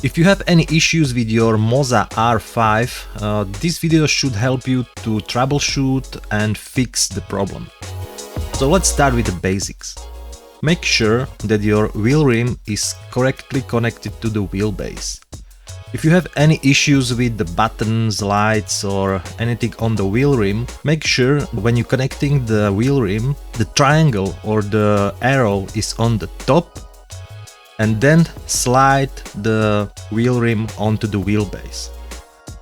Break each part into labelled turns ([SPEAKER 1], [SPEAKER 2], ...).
[SPEAKER 1] If you have any issues with your MOZA R5, this video should help you to troubleshoot and fix the problem. So let's start with the basics. Make sure that your wheel rim is correctly connected to the wheelbase. If you have any issues with the buttons, lights or anything on the wheel rim, make sure when you're connecting the wheel rim, the triangle or the arrow is on the top, and then slide the wheel rim onto the wheelbase.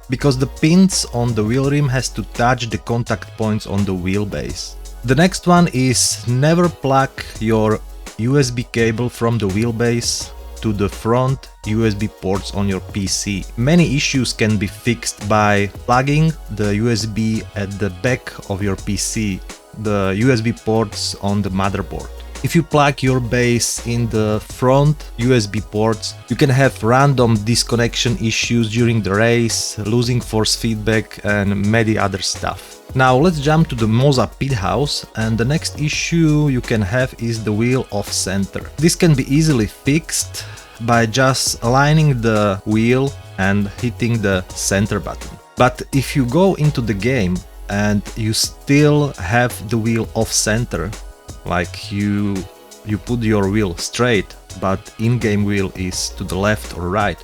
[SPEAKER 1] Because the pins on the wheel rim has to touch the contact points on the wheelbase. The next one is never plug your USB cable from the wheelbase to the front USB ports on your PC. Many issues can be fixed by plugging the USB at the back of your PC, the USB ports on the motherboard. If you plug your base in the front USB ports, you can have random disconnection issues during the race, losing force feedback and many other stuff. Now let's jump to the MOZA pit house, and the next issue you can have is the wheel off center. This can be easily fixed by just aligning the wheel and hitting the center button. But if you go into the game and you still have the wheel off center, like you put your wheel straight but in-game wheel is to the left or right,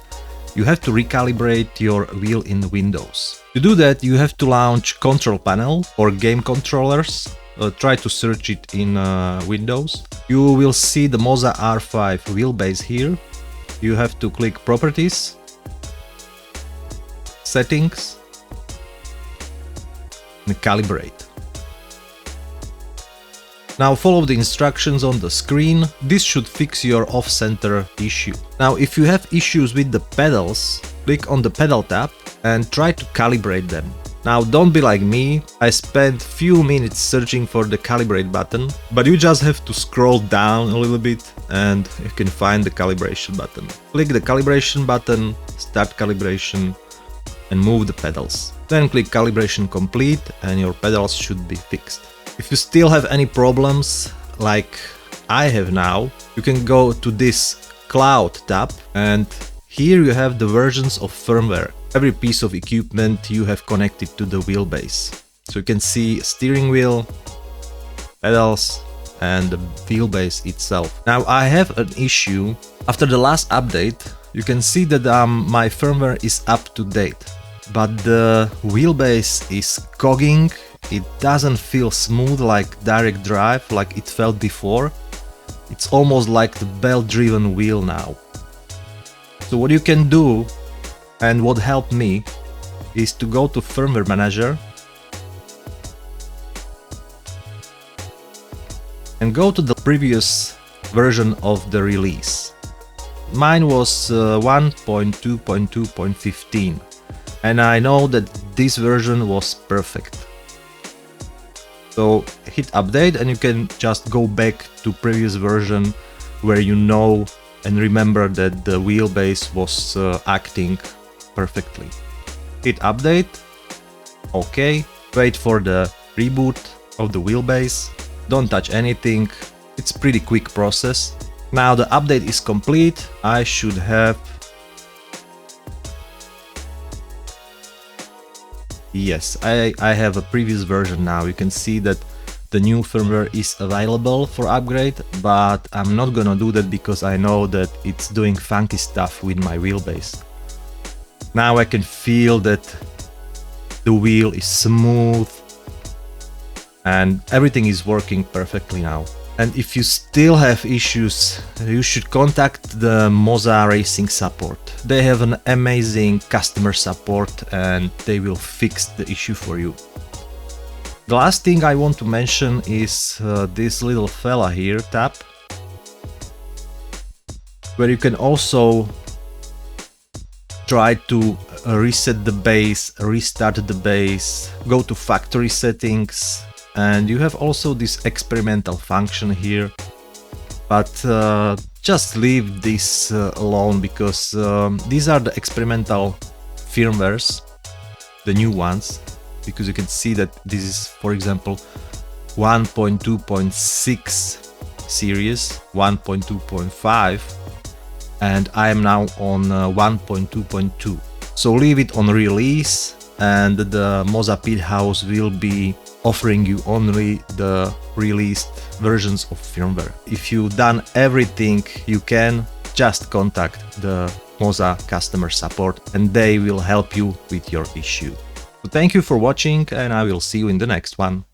[SPEAKER 1] you have to recalibrate your wheel in Windows. To do that, you have to launch Control Panel or Game Controllers. Try to search it in Windows. You will see the MOZA R5 wheelbase here. You have to click Properties, Settings, and Calibrate. Now follow the instructions on the screen. This should fix your off-center issue. Now if you have issues with the pedals, click on the pedal tab and try to calibrate them. Now don't be like me, I spent few minutes searching for the calibrate button, but you just have to scroll down a little bit and you can find the calibration button. Click the calibration button, start calibration and move the pedals. Then click calibration complete and your pedals should be fixed. If you still have any problems, like I have now, you can go to this Cloud tab and here you have the versions of firmware. Every piece of equipment you have connected to the wheelbase. So you can see steering wheel, pedals and the wheelbase itself. Now I have an issue. After the last update, you can see that my firmware is up to date, but the wheelbase is cogging. It doesn't feel smooth like direct drive like it felt before. It's almost like the belt-driven wheel now. So what you can do, and what helped me, is to go to Firmware Manager and go to the previous version of the release. Mine was 1.2.2.15 and I know that this version was perfect. So hit update and you can just go back to previous version where you know and remember that the wheelbase was acting perfectly. Hit update, OK, wait for the reboot of the wheelbase, don't touch anything, it's pretty quick process. Now the update is complete, I should have... Yes, I have a previous version now. You can see that the new firmware is available for upgrade, but I'm not gonna do that because I know that it's doing funky stuff with my wheelbase. Now I can feel that the wheel is smooth and everything is working perfectly now. And if you still have issues, you should contact the MOZA Racing support. They have an amazing customer support and they will fix the issue for you. The last thing I want to mention is this little fella here, tab, where you can also try to reset the base, restart the base, go to factory settings, and you have also this experimental function here, but just leave this alone because these are the experimental firmwares, the new ones, because you can see that this is, for example, 1.2.6 series, 1.2.5, and I am now on 1.2.2. So leave it on release, and the MOZA Pit House will be offering you only the released versions of firmware. If you've done everything you can, just contact the MOZA customer support and they will help you with your issue. So thank you for watching, and I will see you in the next one.